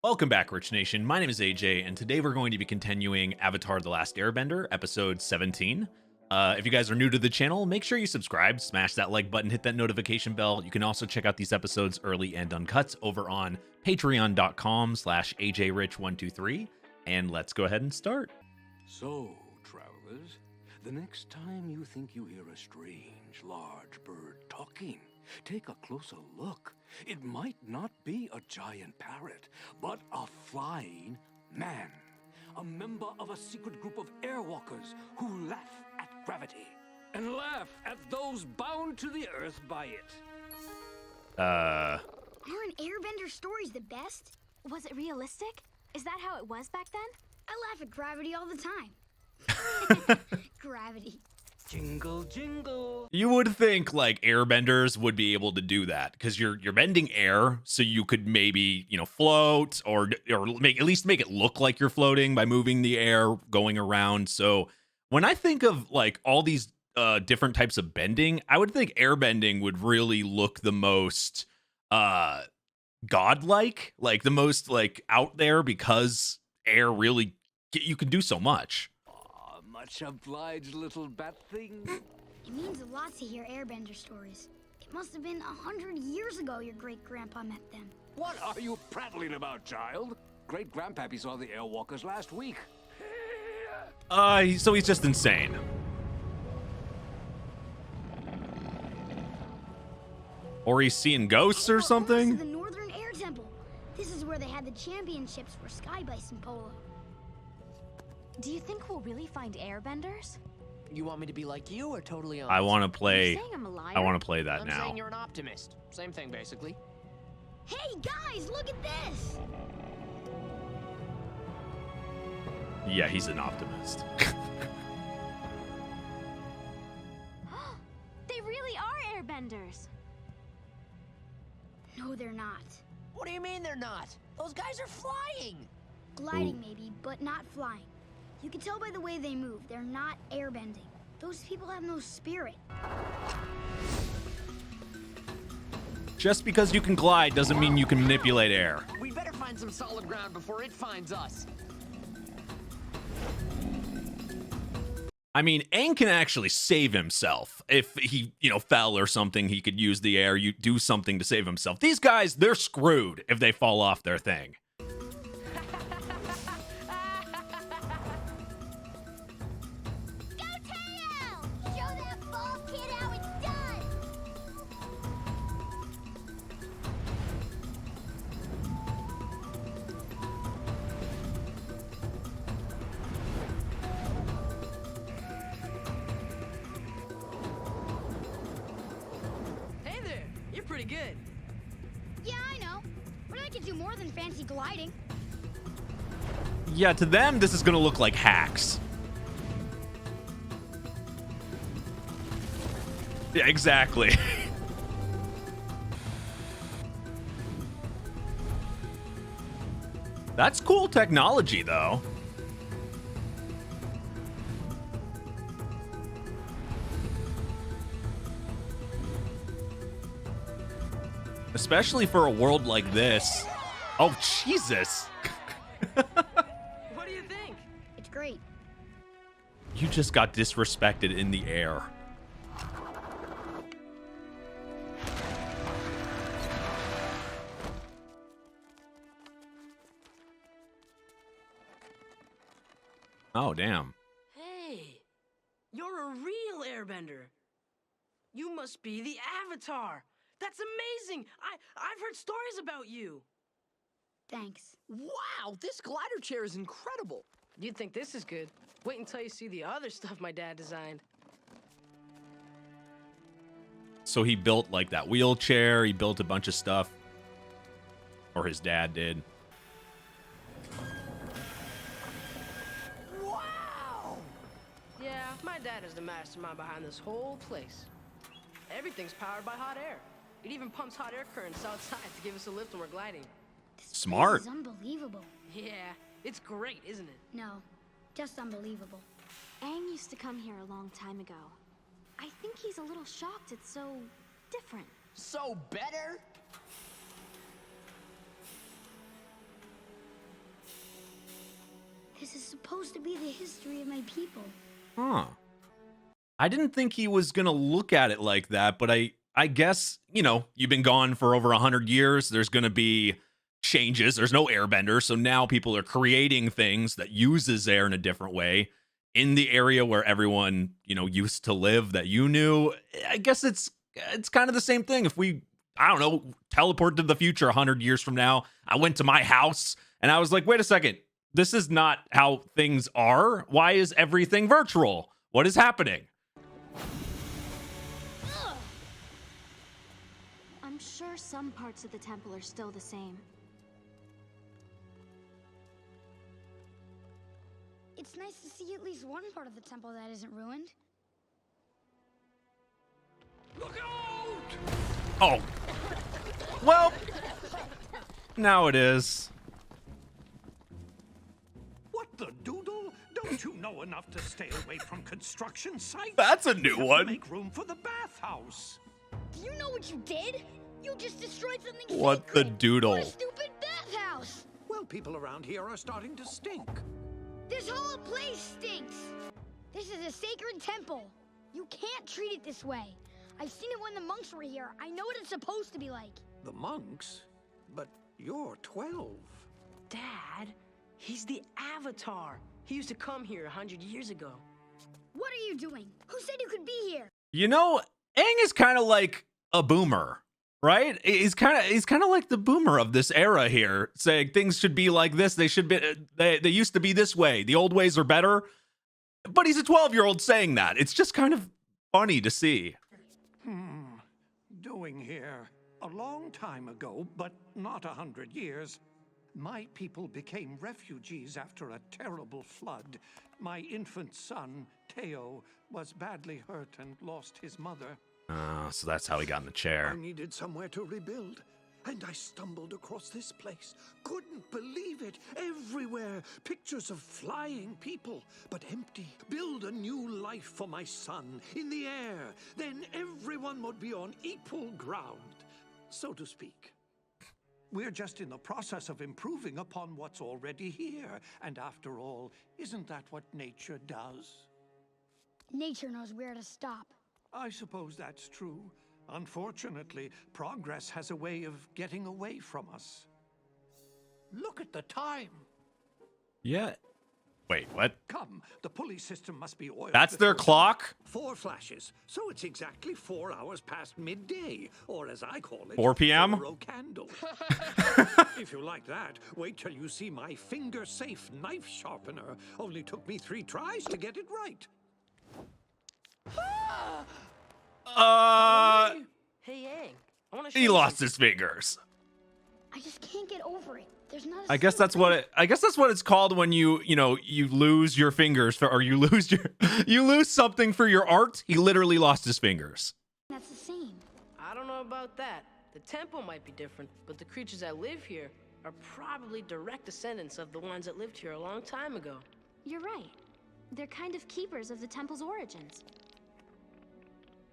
Welcome back, Rich Nation. My name is AJ, and today we're going to be continuing Avatar The Last Airbender, episode 17. If you guys are new to the channel, make sure you subscribe, smash that like button, hit that notification bell. You can also check out these episodes early and uncut over on patreon.com/AJRich123. And let's go ahead and start. So, travelers, the next time you think you hear a strange, large bird talking, take a closer look. It might not be a giant parrot, but a flying man. A member of a secret group of airwalkers who laugh at gravity and laugh at those bound to the earth by it. Aren't airbender stories the best? Was it realistic? Is that how it was back then? I laugh at gravity all the time. Gravity. Jingle, jingle. You would think like airbenders would be able to do that because you're bending air, so you could maybe float or at least make it look like you're floating by moving the air going around. So when I think of like all these different types of bending, I would think airbending would really look the most godlike, like the most like out there, because air really you can do so much. Much obliged, little bat thing. It means a lot to hear airbender stories. It must have been 100 years ago your great-grandpa met them. What are you prattling about, child? Great-grandpappy saw the airwalkers last week. So he's just insane. Or he's seeing ghosts or something? This is the Northern Air Temple. This is where they had the championships for Sky Bison Polo. Do you think we'll really find airbenders? You want me to be like you or totally honest? I want to Are you play. saying I'm a liar? I want to play that I'm now. saying you're an optimist. Same thing, basically. Hey guys, look at this! Yeah, he's an optimist. They really are airbenders. No, they're not. What do you mean they're not? Those guys are flying! Gliding maybe, but not flying. You can tell by the way they move, they're not airbending. Those people have no spirit. Just because you can glide doesn't mean you can manipulate air. We better find some solid ground before it finds us. I mean, Aang can actually save himself. If he, fell or something, he could use the air, you do something to save himself. These guys, they're screwed if they fall off their thing. Hey there, you're pretty good. Yeah, I know. But I can do more than fancy gliding. Yeah, to them, this is going to look like hacks. Yeah, exactly. That's cool technology, though. Especially for a world like this. Oh, Jesus. What do you think? It's great. You just got disrespected in the air. Oh, damn. Hey, you're a real airbender. You must be the Avatar. That's amazing. I've heard stories about you. Thanks. Wow, this glider chair is incredible. You'd think this is good. Wait until you see the other stuff my dad designed. So he built like that wheelchair, he built a bunch of stuff. Or his dad did. Wow! Yeah, my dad is the mastermind behind this whole place. Everything's powered by hot air. It even pumps hot air currents outside to give us a lift when we're gliding. This Smart. place is unbelievable. Yeah, it's great, isn't it? No, just unbelievable. Aang used to come here a long time ago. I think he's a little shocked it's so different. So better? This is supposed to be the history of my people. Huh. I didn't think he was gonna look at it like that, but I guess, you know, you've been gone for over 100 years. There's gonna be changes. There's no airbender, so now people are creating things that uses air in a different way in the area where everyone, you know, used to live that you knew. I guess it's kind of the same thing. If we, I don't know, teleport to the future 100 years from now, I went to my house and I was like, wait a second, this is not how things are. Why is everything virtual? What is happening? I'm sure some parts of the temple are still the same. It's nice to see at least one part of the temple that isn't ruined. Look out! Oh. Well, now it is. What the doodle? Don't you know enough to stay away from construction sites? That's a We new have to one. Make room for the bathhouse. Do you know what you did? You just destroyed something What the sacred. doodle? What a stupid bathhouse! Well, people around here are starting to stink. This whole place stinks! This is a sacred temple. You can't treat it this way. I've seen it when the monks were here. I know what it's supposed to be like. The monks? But you're 12. Dad, he's the Avatar. He used to come here 100 years ago. What are you doing? Who said you could be here? You know, Aang is kind of like a boomer, right? He's kind of like the boomer of this era here, saying things should be like this. They should be. They used to be this way. The old ways are better. But he's a 12-year-old saying that. It's just kind of funny to see. Doing here. A long time ago, but not 100 years, my people became refugees after a terrible flood. My infant son, Teo, was badly hurt and lost his mother. So that's how he got in the I chair. needed somewhere to rebuild, and I stumbled across this place. Couldn't believe it. Everywhere, pictures of flying people, but empty. Build a new life for my son in the air. Then everyone would be on equal ground, so to speak. We're just in the process of improving upon what's already here. And after all, isn't that what nature does? Nature knows where to stop. I suppose that's true. Unfortunately, progress has a way of getting away from us. Look at the time. Yeah. Wait, what? Come, the pulley system must be oiled. That's their before clock? 4 flashes, so it's exactly 4 hours past midday, or as I call it, 4 p.m.? 4 candle. If you like that, wait till you see my finger-safe knife sharpener. Only took me 3 tries to get it right. Hey, Aang, I want to show He you lost something. his fingers. I just can't get over it. There's not a I guess single that's what thing. I guess that's what it's called when you lose your fingers or you lose you lose something for your art. He literally lost his fingers. That's the same. I don't know about that. The temple might be different, but the creatures that live here are probably direct descendants of the ones that lived here a long time ago. You're right. They're kind of keepers of the temple's origins.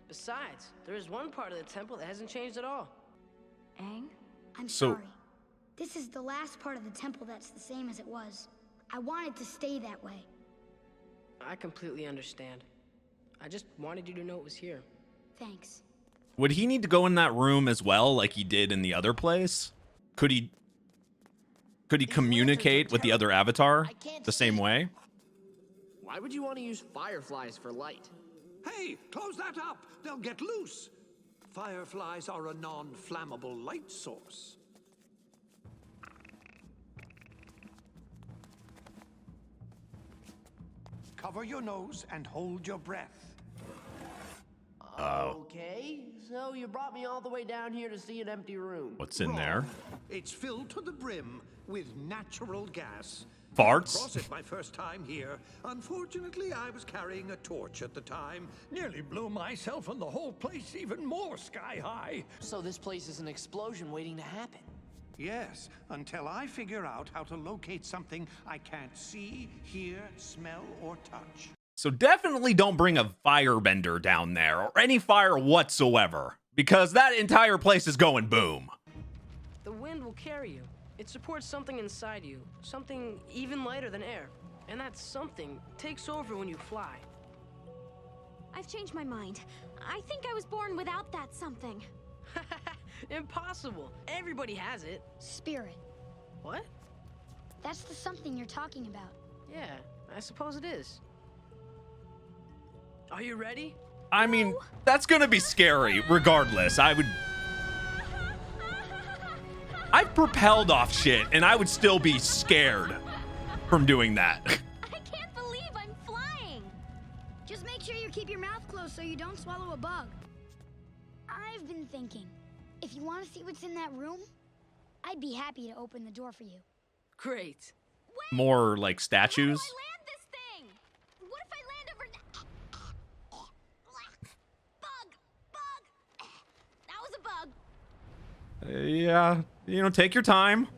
Besides, there is one part of the temple that hasn't changed at all. Aang? I'm So- sorry. This is the last part of the temple that's the same as it was. I want it to stay that way. I completely understand. I just wanted you to know it was here. Thanks. Would he need to go in that room as well, like he did in the other place? Could he communicate with the other avatar I can't the same see. way? Why would you want to use fireflies for light? Hey, close that up! They'll get loose! Fireflies are a non-flammable light source. Cover your nose and hold your breath. Okay, so you brought me all the way down here to see an empty room. What's in there? It's filled to the brim with natural gas. Farts? Across it my first time here. Unfortunately, I was carrying a torch at the time. Nearly blew myself and the whole place even more sky high. So this place is an explosion waiting to happen. Yes, until I figure out how to locate something I can't see, hear, smell, or touch. So definitely don't bring a firebender down there or any fire whatsoever, because that entire place is going boom. The wind will carry you. It supports something inside you, something even lighter than air. And that something takes over when you fly. I've changed my mind. I think I was born without that something. Impossible. Everybody has it. Spirit. What? That's the something you're talking about. Yeah, I suppose it is. Are you ready? I mean, that's gonna be scary regardless. I've propelled off shit and I would still be scared from doing that. I can't believe I'm flying. Just make sure you keep your mouth closed so you don't swallow a bug. I've been thinking, if you want to see what's in that room, I'd be happy to open the door for you. Great. More like statues. How do I land this thing? What if I land over... Bug! That was a bug. Yeah, you know, take your time.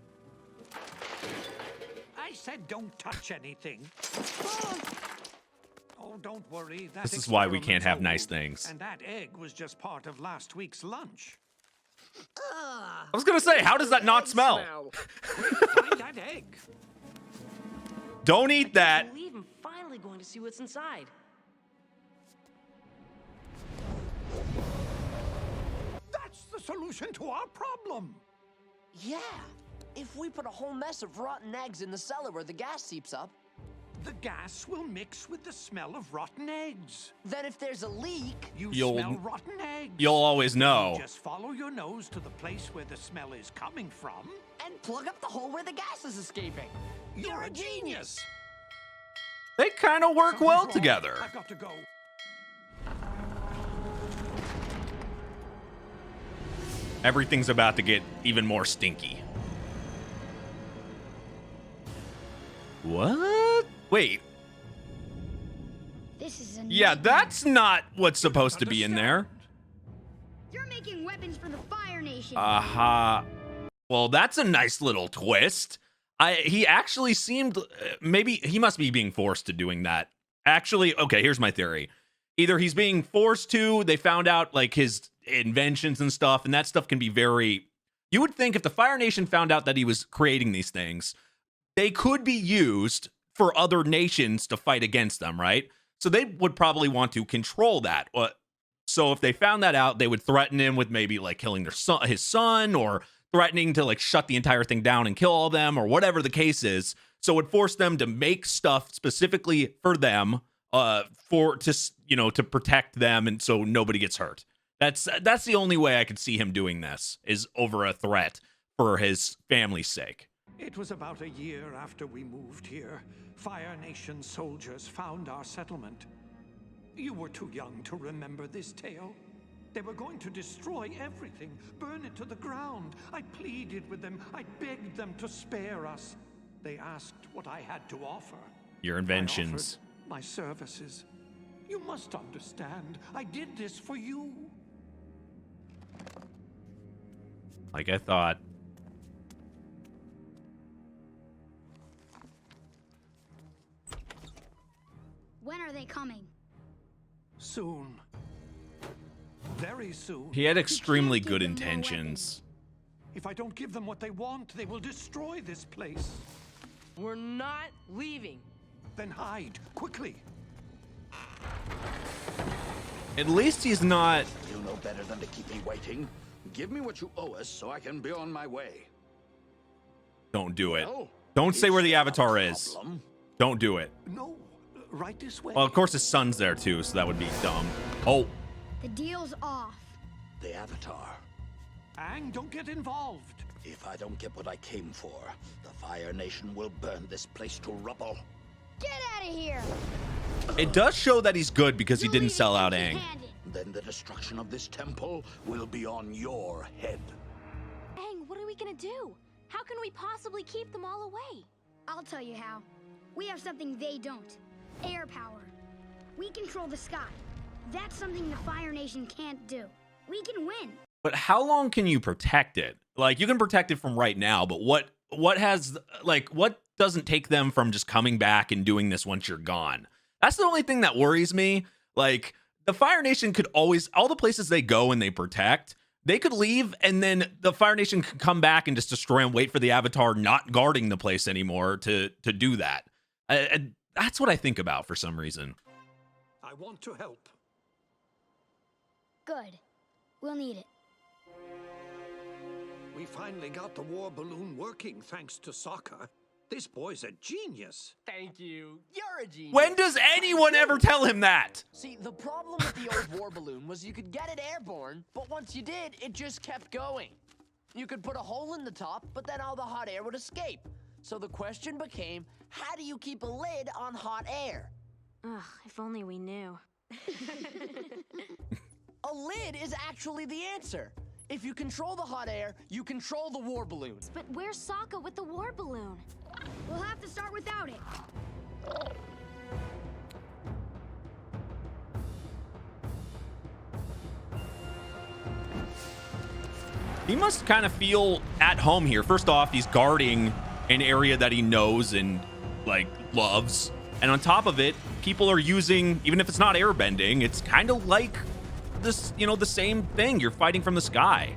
I said don't touch anything. Oh, don't worry. That This is why we can't have experiment's nice old, things. And that egg was just part of last week's lunch. I was gonna say, how does that not smell? Find that egg. Don't eat I that. believe I'm finally going to see what's inside. That's the solution to our problem. Yeah. If we put a whole mess of rotten eggs in the cellar where the gas seeps up, The gas will mix with the smell of rotten eggs. then if there's a leak, You'll- smell rotten eggs. You'll always know. Just follow your nose to the place where the smell is coming from. and plug up the hole where the gas is escaping. You're a genius. They kind of work Something's well wrong. together. I've got to go. Everything's about to get even more stinky. What? Wait. This is a Yeah, nightmare. that's not what's supposed to be in there. You're making weapons for the Fire Nation. Aha. Well, that's a nice little twist. He actually seemed maybe he must be being forced to doing that. Actually, okay, here's my theory. Either he's being forced to, they found out like his inventions and stuff, and that stuff can be very. You would think if the Fire Nation found out that he was creating these things, they could be used for other nations to fight against them, right? So they would probably want to control that. So if they found that out, they would threaten him with maybe like killing their son, his son, or threatening to like shut the entire thing down and kill all of them, or whatever the case is. So it would force them to make stuff specifically for them, to protect them, and so nobody gets hurt. That's the only way I could see him doing this, is over a threat for his family's sake. It was about a year after we moved here. Fire Nation soldiers found our settlement. You were too young to remember this tale. They were going to destroy everything, burn it to the ground. I pleaded with them. I begged them to spare us. They asked what I had to offer. Your I inventions. offered my services. You must understand. I did this for you. Like I thought. When are they coming? Soon. Very soon. He had You extremely can't good give them more intentions. weapons. If I don't give them what they want, they will destroy this place. We're not leaving. Then hide, quickly. At least he's not. You know better than to keep me waiting. Give me what you owe us so I can be on my way. Don't do it. Well, Don't say where is the that a avatar is. problem? Don't do it. No, right this way. Well, of course his son's there too, so that would be dumb. Oh, The deal's off. The avatar. Aang, don't get involved. If I don't get what I came for, the Fire Nation will burn this place to rubble. Get out of here! it does show that he's good because he You're didn't leaving sell out Aang. empty-handed. Then the destruction of this temple will be on your head. Aang, what are we gonna do? How can we possibly keep them all away? I'll tell you how. We have something they don't. Air power. We control the sky. That's something the Fire Nation can't do. We can win. But how long can you protect it? Like you can protect it from right now, but what doesn't take them from just coming back and doing this once you're gone? That's the only thing that worries me. Like the Fire Nation could always, all the places they go and they protect, they could leave and then the Fire Nation could come back and just destroy and wait for the Avatar not guarding the place anymore to do that. That's what I think about for some reason. I want to help. Good. We'll need it. We finally got the war balloon working thanks to Sokka. This boy's a genius. Thank you. You're a genius. When does anyone ever tell him that? See, the problem with the old war balloon was you could get it airborne, but once you did, it just kept going. You could put a hole in the top, but then all the hot air would escape. So the question became, how do you keep a lid on hot air? Ugh, if only we knew. A lid is actually the answer. If you control the hot air, you control the war balloon. But where's Sokka with the war balloon? We'll have to start without it. He must kind of feel at home here. First off, he's guarding an area that he knows and like loves. And on top of it, people are using, even if it's not airbending, it's kind of like this, you know, the same thing. You're fighting from the sky.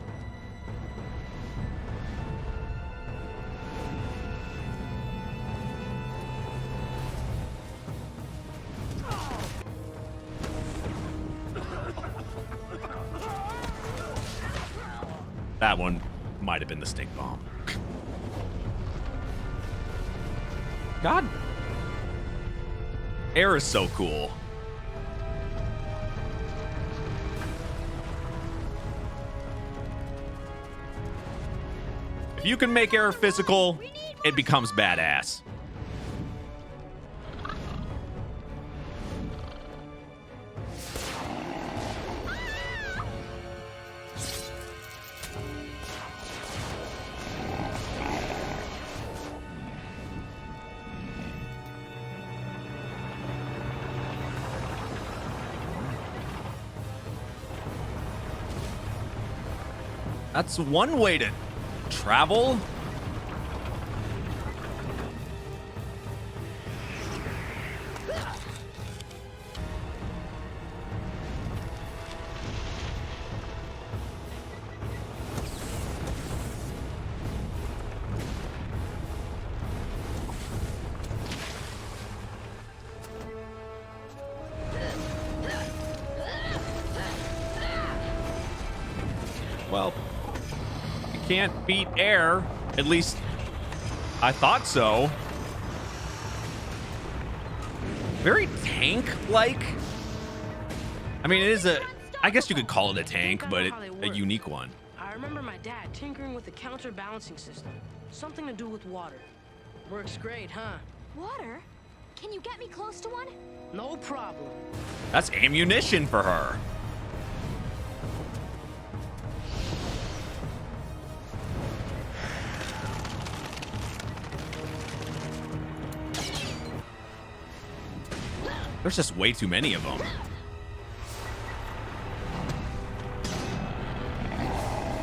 That one might have been the stink bomb. God. Air is so cool. If you can make air physical, it becomes badass. That's one way to travel. Well, you can't beat air. At least I thought so. Very tank-like. I mean, it is a, I guess you could call it a tank, but a unique one. I remember my dad tinkering with the counterbalancing system. Something to do with water. Works great, huh? Water? Can you get me close to one? No problem. That's ammunition for her. There's just way too many of them.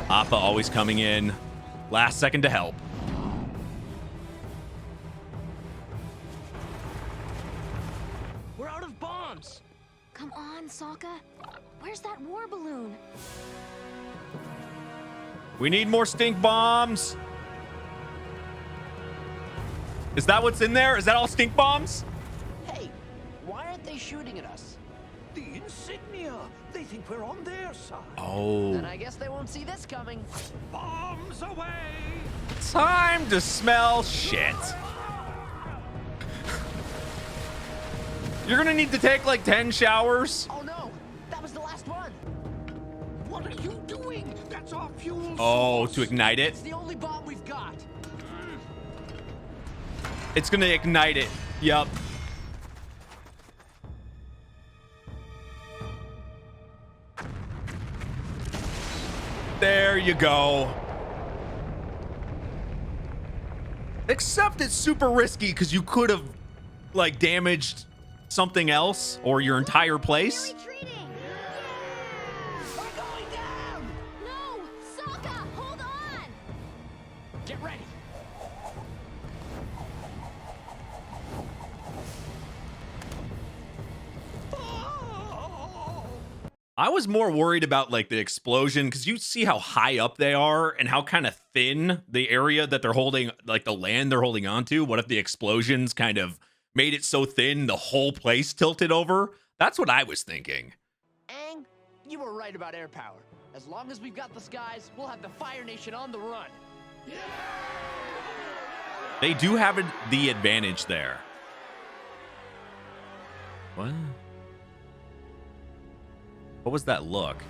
Appa always coming in last second to help. We're out of bombs. Come on, Sokka. Where's that war balloon? We need more stink bombs. Is that what's in there? Is that all stink bombs? Hey, why aren't they shooting at us? The insignia! They think we're on their side. Oh. Then I guess they won't see this coming. Bombs away! Time to smell shit. You're gonna need to take like 10 showers. Oh no, that was the last one. What are you doing? That's our fuel Oh, source. to ignite it? It's the only bomb we've got. It's gonna ignite it. Yup. There you go. Except it's super risky because you could have like damaged something else or your entire place. Retreating! We're going down! No! Sokka, hold on! Get ready. I was more worried about like the explosion because you see how high up they are and how kind of thin the area that they're holding, like the land they're holding onto. What if the explosions kind of made it so thin the whole place tilted over. That's what I was thinking. Aang, you were right about air power. As long as we've got the skies, we'll have the Fire Nation on the run. They do have the advantage there. What? What was that look?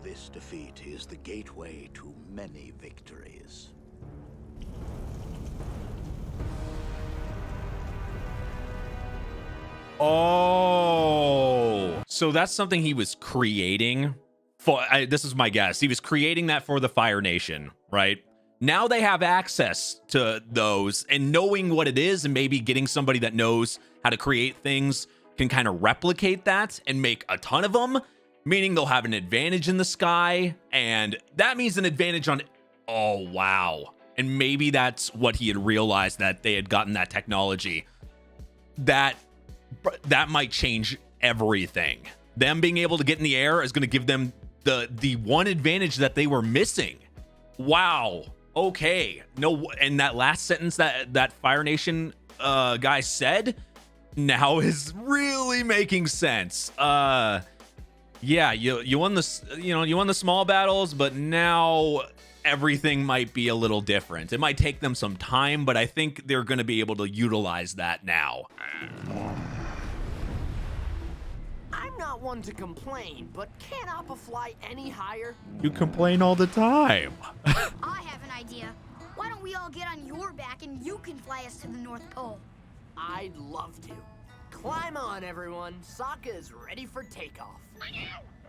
This defeat is the gateway to many victories. Oh, so that's something he was creating for. This is my guess. He was creating that for the Fire Nation, right? Now they have access to those, and knowing what it is and maybe getting somebody that knows how to create things can kind of replicate that and make a ton of them, meaning they'll have an advantage in the sky, and that means an advantage on. Oh, wow. And maybe that's what he had realized, that they had gotten that technology. That might change everything. Them being able to get in the air is going to give them the one advantage that they were missing. Wow. Okay. No, and that last sentence that Fire Nation guy said now is really making sense. Yeah, you won the you won the small battles, but now everything might be a little different. It might take them some time, but I think they're going to be able to utilize that now. I'm not one to complain, but can Appa fly any higher? You complain all the time. I have an idea. Why don't we all get on your back and you can fly us to the North Pole? I'd love to. Climb on, everyone. Sokka is ready for takeoff.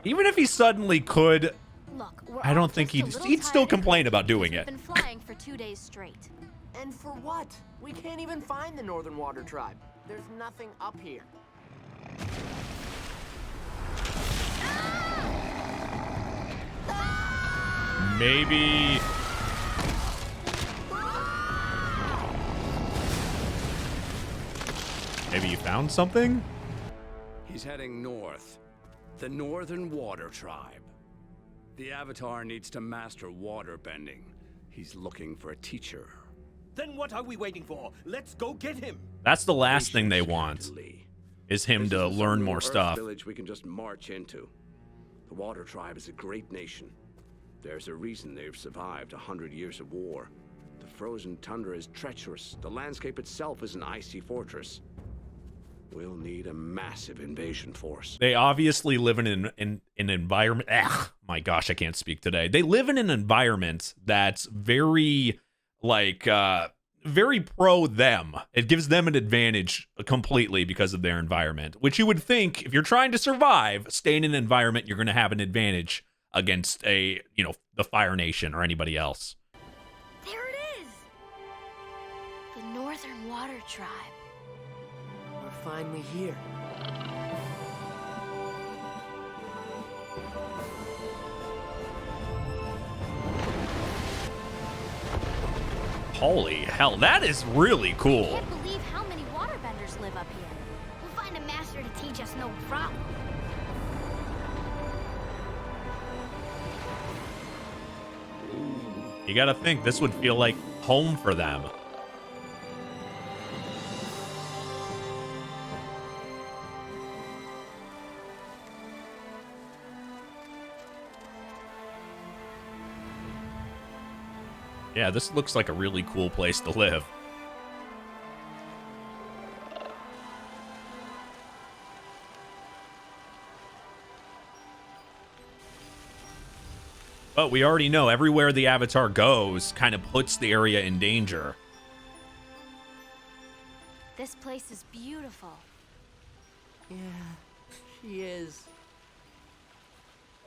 Even if he suddenly could, Look, we're I all don't think just a he'd little still tired complain because about doing we've it. been flying for 2 days straight. And for what? We can't even find the Northern Water Tribe. There's nothing up here. Maybe. Maybe you found something? He's heading north. The Northern Water Tribe. The Avatar needs to master water bending. He's looking for a teacher. Then what are we waiting for? Let's go get him. That's the last thing they want, Scantily. is him This to isn't learn some more Earth stuff. Village we can just march into. The Water Tribe is a great nation. There's a reason they've survived 100 years of war. The frozen tundra is treacherous. The landscape itself is an icy fortress. We'll need a massive invasion force. They obviously live in an environment. My gosh, I can't speak today. They live in an environment that's very, very pro them. It gives them an advantage completely because of their environment, which you would think if you're trying to survive, stay in an environment, you're going to have an advantage against the Fire Nation or anybody else. There it is! The Northern Water Tribe. We're finally here. Holy hell, that is really cool. Can't believe how many waterbenders live up here. We'll find a master to teach us, no problem. You gotta think, this would feel like home for them. Yeah, this looks like a really cool place to live. But we already know everywhere the Avatar goes kind of puts the area in danger. This place is beautiful. Yeah, she is.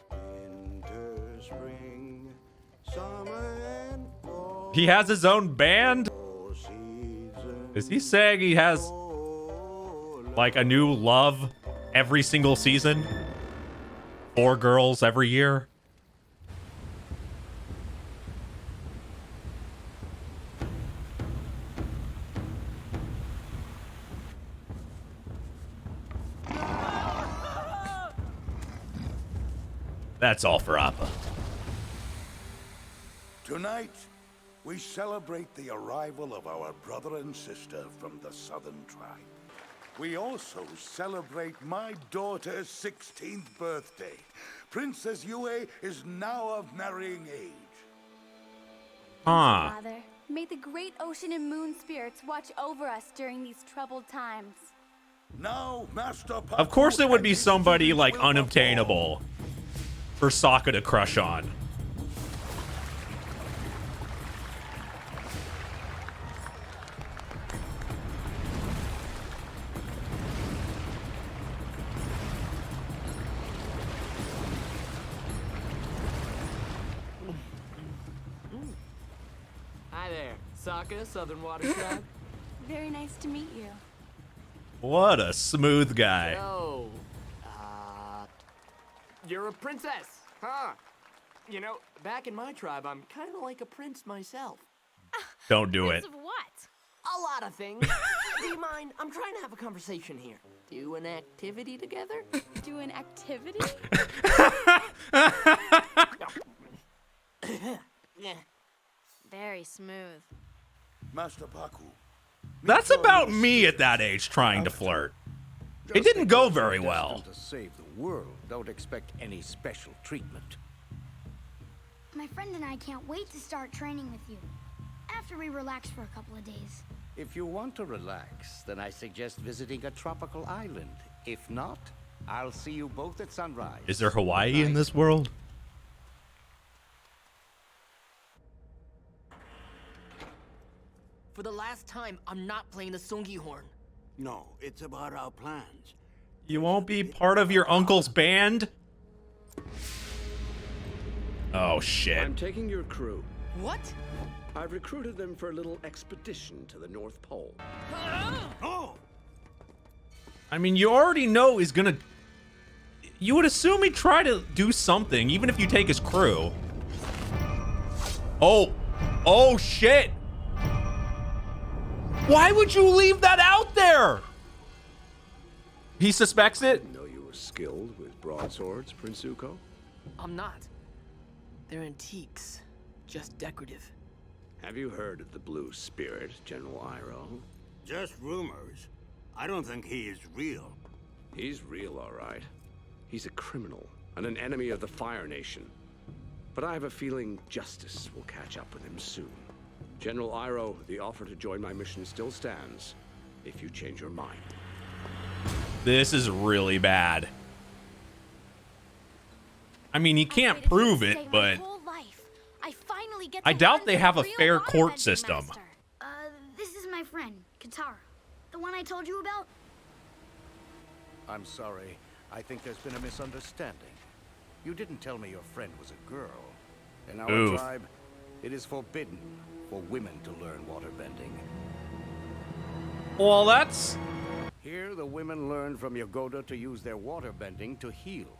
Winter, spring, summer, and fall. He has his own band? Is he saying he has like a new love every single season? 4 girls every year? That's all for Appa. Tonight, we celebrate the arrival of our brother and sister from the Southern Tribe. We also celebrate my daughter's 16th birthday. Princess Yue is now of marrying age. Huh. Father, may the great ocean and moon spirits watch over us during these troubled times. Now, Master Paku Of course it would be and his somebody students like will perform. unobtainable for Sokka to crush on. Hi there, Sokka, Southern Water Tribe. Very nice to meet you. What a smooth guy. So, you're a princess, huh? You know, back in my tribe, I'm kind of like a prince myself. Don't do it. Of what? A lot of things. Do you mind? I'm trying to have a conversation here. Do an activity together? Do an activity? Yeah. Very smooth. Master Paku. That's about me at that age trying to flirt. It didn't go very well. To save the world, don't expect any special treatment. My friend and I can't wait to start training with you. After we relax for a couple of days. If you want to relax, then I suggest visiting a tropical island. If not, I'll see you both at sunrise. Is there Hawaii in this world? For the last time, I'm not playing the Sungi horn. No, it's about our plans. You won't be part of your uncle's band? Oh, shit. I'm taking your crew. What? I've recruited them for a little expedition to the North Pole. Oh! I mean, you already know he's gonna... You would assume he'd try to do something, even if you take his crew. Oh. Oh, shit. Why would you leave that out there? He suspects it? Didn't know you were skilled with broadswords, Prince Zuko. I'm not. They're antiques. Just decorative. Have you heard of the Blue Spirit, General Iroh? Just rumors. I don't think he is real. He's real, all right. He's a criminal and an enemy of the Fire Nation. But I have a feeling justice will catch up with him soon. General Iroh, the offer to join my mission still stands, if you change your mind. This is really bad. I mean, he can't prove it, but I doubt they have a fair court system. This is my friend, Katara. The one I told you about? I'm sorry. I think there's been a misunderstanding. You didn't tell me your friend was a girl. In our Oof. tribe, it is forbidden for women to learn waterbending. Well, that's... Here, the women learn from Yagoda to use their waterbending to heal.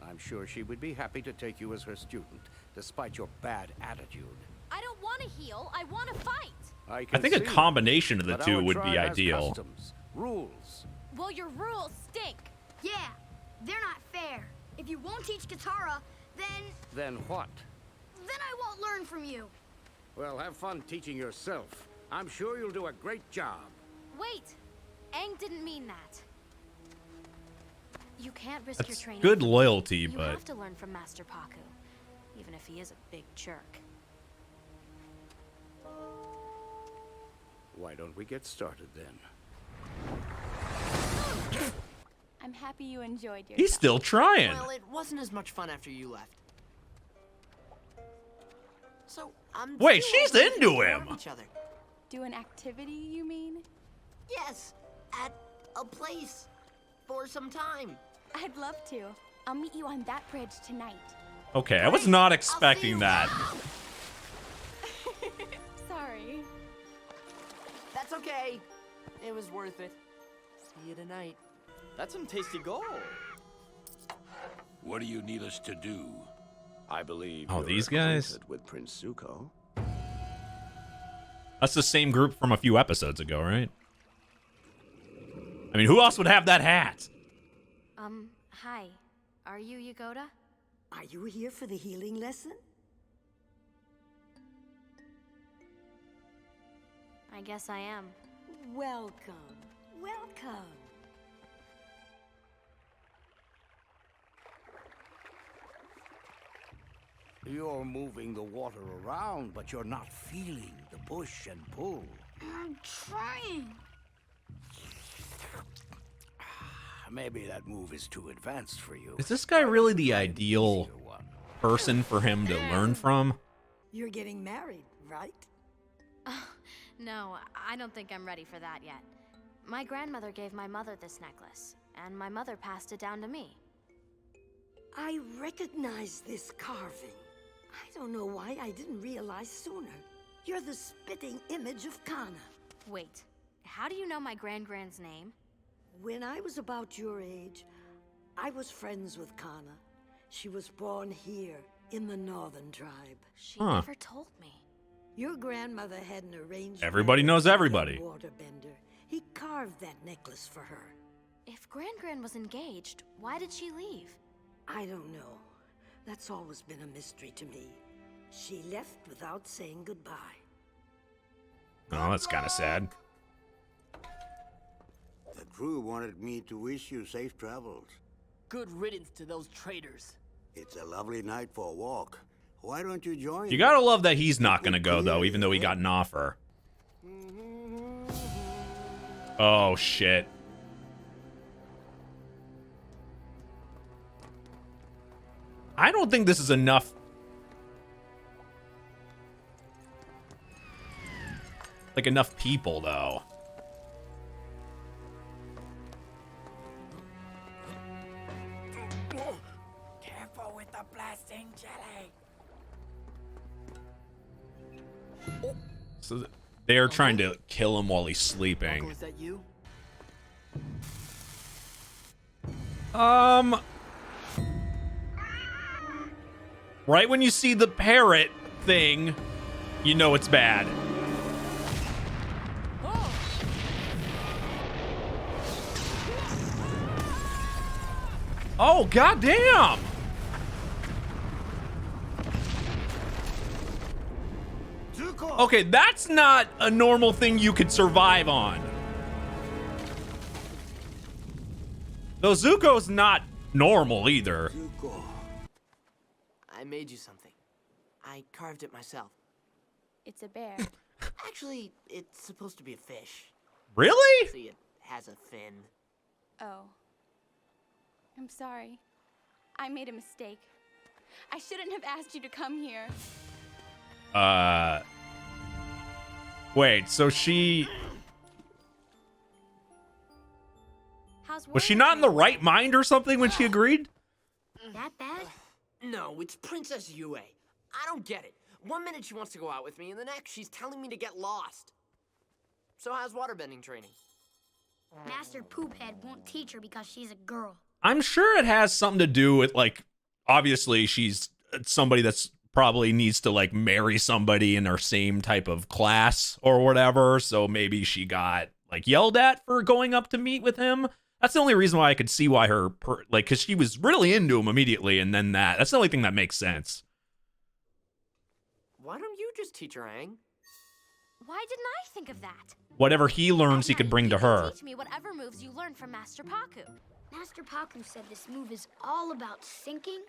I'm sure she would be happy to take you as her student, despite your bad attitude. I don't want to heal. I want to fight. I think a combination of the two would be ideal. Customs, rules. Well, your rules stink. Yeah, they're not fair. If you won't teach Katara, then Then what? I won't learn from you. Well, have fun teaching yourself. I'm sure you'll do a great job. Wait, Aang didn't mean that. You can't risk your That's training. good loyalty, You but... have to learn from Master Paku, even if he is a big jerk. Why don't we get started then? I'm happy you enjoyed your He's still trying. Well, it wasn't as much fun after you left. So, I'm Wait, still she's open to into more him. of each other. Do an activity, you mean? Yes, at a place. For some time. I'd love to. I'll meet you on that bridge tonight. Okay, I was not expecting that. Sorry. That's okay. It was worth it. See you tonight. That's some tasty gold. What do you need us to do? I believe Oh, you're these guys? acquainted with Prince Zuko. That's the same group from a few episodes ago, right? I mean, who else would have that hat? Hi. Are you Yagoda? Are you here for the healing lesson? I guess I am. Welcome. Welcome. You're moving the water around, but you're not feeling the push and pull. I'm trying. Maybe that move is too advanced for you. Is this guy really the ideal person for him to learn from? You're getting married, right? No, I don't think I'm ready for that yet. My grandmother gave my mother this necklace, and my mother passed it down to me. I recognize this carving. I don't know why I didn't realize sooner. You're the spitting image of Kana. Wait, how do you know my grand's name? When I was about your age, I was friends with Kana. She was born here, in the Northern Tribe. She never told me. Your grandmother had an arrangement. Everybody knows everybody. Waterbender. He carved that necklace for her. If Gran was engaged, why did she leave? I don't know. That's always been a mystery to me. She left without saying goodbye. Oh, that's kind of sad. The crew wanted me to wish you safe travels. Good riddance to those traitors. It's a lovely night for a walk. Why don't you join You gotta love that he's not gonna go, though, even though he got an offer. Oh, shit. I don't think this is enough. Like, enough people, though. Careful with the blasting jelly. So they're trying to kill him while he's sleeping. Is that you? Right when you see the parrot thing, you know it's bad. Oh, goddamn! Okay, that's not a normal thing you could survive on. Though Zuko's not normal either. I made you something. I carved it myself. It's a bear. Actually, it's supposed to be a fish. Really? See, it has a fin. Oh. I'm sorry. I made a mistake. I shouldn't have asked you to come here. Wait, so she... Was she not in the right mind or something when she agreed? That bad? No, it's Princess Yue. I don't get it. One minute she wants to go out with me, and the next she's telling me to get lost. So how's waterbending training? Master Poophead won't teach her because she's a girl. I'm sure it has something to do with, like, obviously she's somebody that's probably needs to, like, marry somebody in their same type of class or whatever. So maybe she got, like, yelled at for going up to meet with him. That's the only reason why I could see why her, like, because she was really into him immediately, and then that's the only thing that makes sense. Why don't you just teach her, Aang? Why didn't I think of that? Whatever he learns, he could bring to her. Teach me whatever moves you learned from Master Paku. Master Paku said this move is all about sinking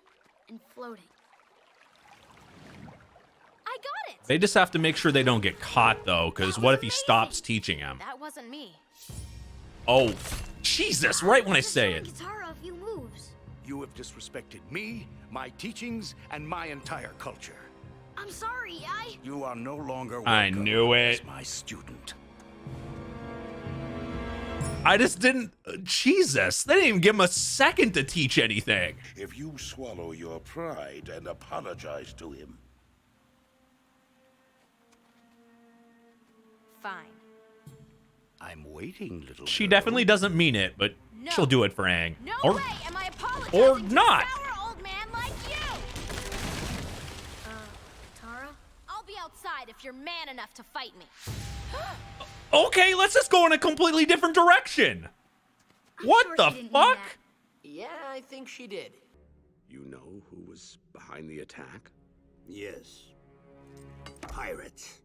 and floating. I got it! They just have to make sure they don't get caught, though, because what if he stops teaching him? That wasn't me. Oh, Jesus, right when I say it. Katara a few moves. You have disrespected me, my teachings, and my entire culture. I'm sorry, You are no longer welcome I knew it. as my student. I just didn't... Jesus, they didn't even give him a second to teach anything. If you swallow your pride and apologize to him. Fine. I'm waiting, little She girl. definitely doesn't mean it, but No. she'll do it for Aang. No or, way am I apologizing or to not. a sour old man like you! Tara? I'll be outside if you're man enough to fight me. Okay, let's just go in a completely different direction. What sure the she didn't mean fuck? that. Yeah, I think she did. You know who was behind the attack? Yes. Pirates.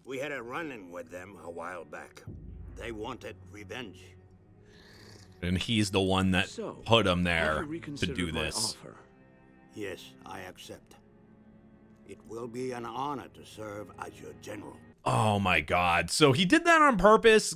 We had a run-in with them a while back. They wanted revenge. And he's the one that So, put him have there you to reconsidered do my this. offer? Yes, I accept. It will be an honor to serve as your general. Oh my god. So he did that on purpose.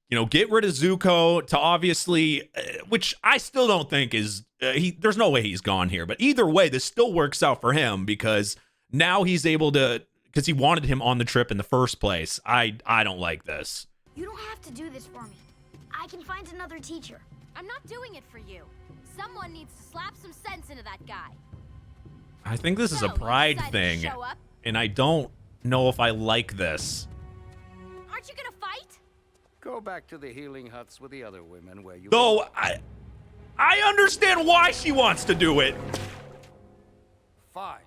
You know, get rid of Zuko to obviously, which I still don't think is, there's no way he's gone here. But either way, this still works out for him because now he's able to, because he wanted him on the trip in the first place. I don't like this. You don't have to do this for me. I can find another teacher. I'm not doing it for you. Someone needs to slap some sense into that guy. I think this is a So, you pride decided to thing. show up? And I don't know if I like this. Aren't you gonna fight? Go back to the healing huts with the other women where you... Though I understand why she wants to do it. Fine.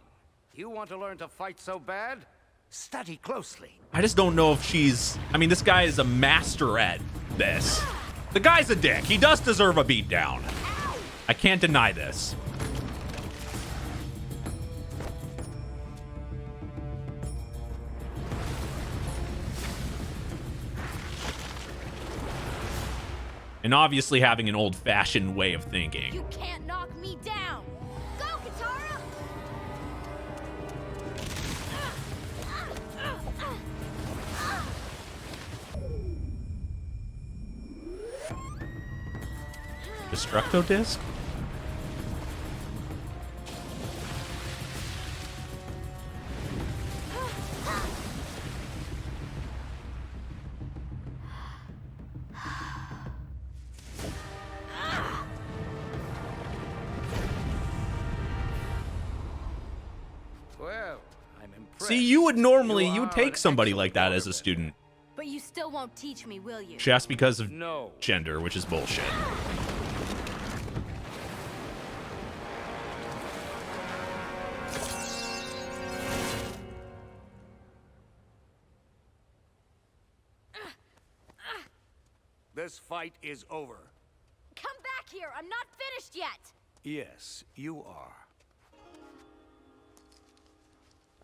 You want to learn to fight so bad? Study closely. I just don't know if she's... I mean, this guy is a master at this. The guy's a dick. He does deserve a beatdown. I can't deny this. And obviously having an old-fashioned way of thinking. You can't knock me down. Go, Katara! Destructo Disc? Well, I'm impressed. See, you would normally, you would are take an somebody like excellent that as a waterbender. student. But you still won't teach me, will you? Just because of No. gender, which is bullshit. This fight is over. Come back here. I'm not finished yet. Yes, you are.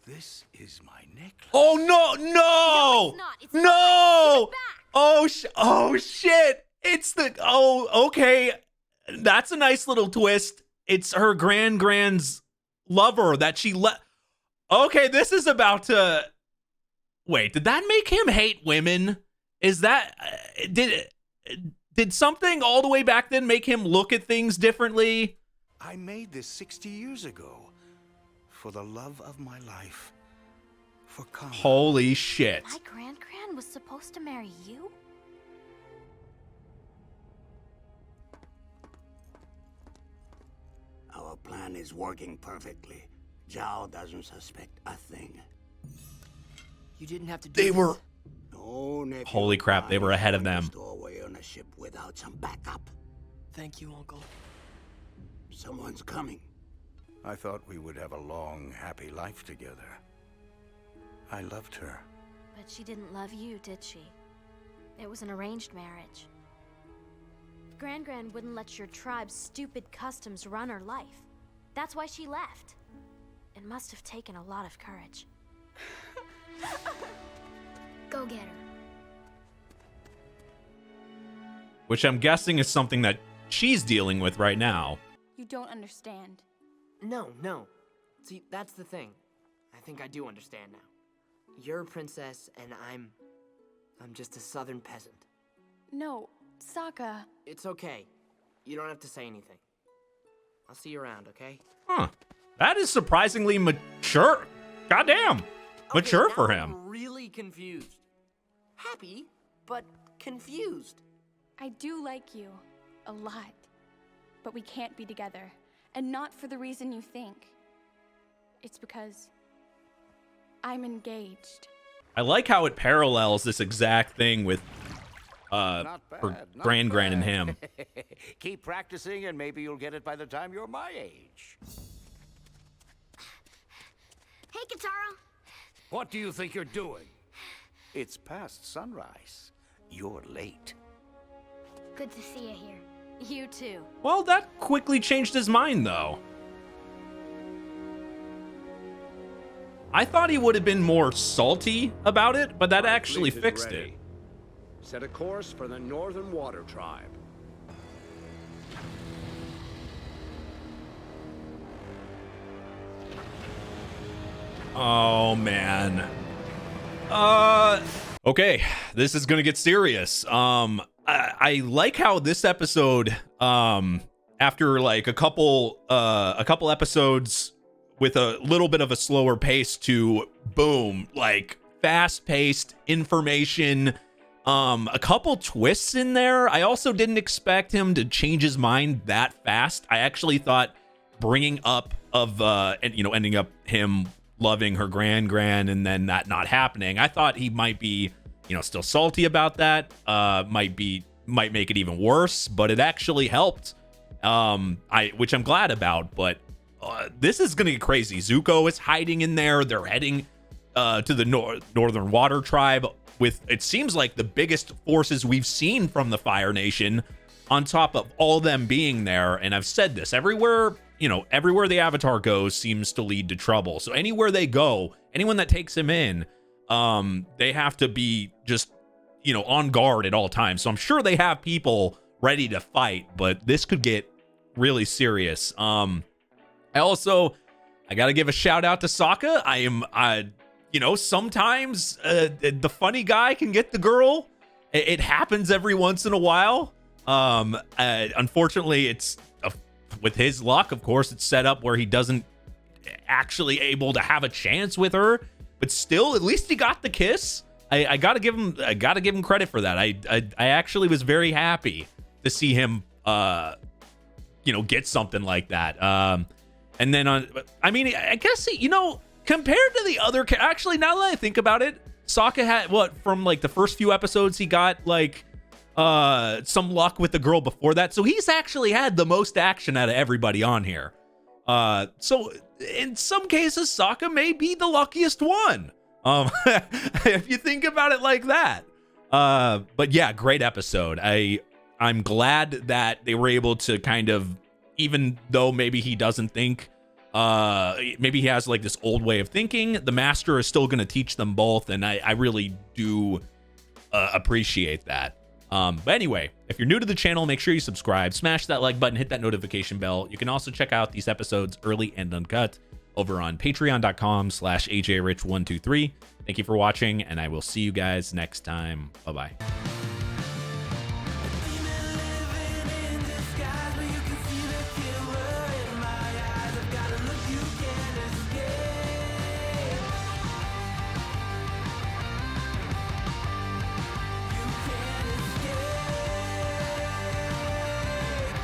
This is my necklace. Oh no, no! it's not. It's No! mine. Give it back. Oh shit! It's the okay. That's a nice little twist. It's her grand's lover that she let. Okay, this is about to. Wait, did that make him hate women? Is that did something all the way back then make him look at things differently? I made this 60 years ago. For the love of my life. For Kama. Holy shit. My grand was supposed to marry you? Our plan is working perfectly. Zhao doesn't suspect a thing. You didn't have to do They this. were. No, nephew. Holy crap, they were ahead of them. Stow away on a ship without some backup. Thank you, Uncle. Someone's coming. I thought we would have a long, happy life together. I loved her. But she didn't love you, did she? It was an arranged marriage. Gran wouldn't let your tribe's stupid customs run her life. That's why she left. It must have taken a lot of courage. Go get her. Which I'm guessing is something that she's dealing with right now. You don't understand. No. See, that's the thing. I think I do understand now. You're a princess, and I'm just a southern peasant. No, Sokka. It's okay. You don't have to say anything. I'll see you around, okay? Huh. That is surprisingly mature. Goddamn. Mature Okay, for now him. I'm really confused. Happy, but confused. I do like you. A lot. But we can't be together. And not for the reason you think. It's because I'm engaged. I like how it parallels this exact thing with Not for bad, not Gran and bad. him. Keep practicing and maybe you'll get it by the time you're my age. Hey, Katara. What do you think you're doing? It's past sunrise. You're late. Good to see you here. You too. Well, that quickly changed his mind, though. I thought he would have been more salty about it, but that My actually fleet is fixed ready. it. Set a course for the Northern Water Tribe. Oh man. Okay, this is gonna get serious. I like how this episode, after like a couple episodes with a little bit of a slower pace to boom, like fast-paced information, a couple twists in there. I also didn't expect him to change his mind that fast. I actually thought bringing up of and you know, ending up him loving her grand and then that not happening, I thought he might be, you know, still salty about that, might make it even worse, but it actually helped, which I'm glad about. But this is gonna get crazy. Zuko is hiding in there. They're heading to the Northern Water Tribe with, it seems like, the biggest forces we've seen from the Fire Nation, on top of all them being there. And I've said this, everywhere, you know, everywhere the Avatar goes seems to lead to trouble. So anywhere they go, anyone that takes him in, they have to be just, you know, on guard at all times. So I'm sure they have people ready to fight, but this could get really serious. I got to give a shout out to Sokka. You know, sometimes the funny guy can get the girl. It happens every once in a while. Unfortunately, it's with his luck, of course, it's set up where he doesn't actually able to have a chance with her, but still, at least he got the kiss. I gotta give him credit for that. I actually was very happy to see him, you know, get something like that. And then I guess, you know, compared to the other, actually, now that I think about it, Sokka had from like the first few episodes, he got like some luck with the girl before that, so he's actually had the most action out of everybody on here. So in some cases, Sokka may be the luckiest one, if you think about it like that. But yeah, great episode. I'm glad that they were able to kind of, even though maybe he doesn't think, maybe he has like this old way of thinking, the master is still going to teach them both, and I really do appreciate that. But anyway, if you're new to the channel, make sure you subscribe, smash that like button, hit that notification bell. You can also check out these episodes early and uncut over on patreon.com/AJRich123. Thank you for watching, and I will see you guys next time. Bye-bye.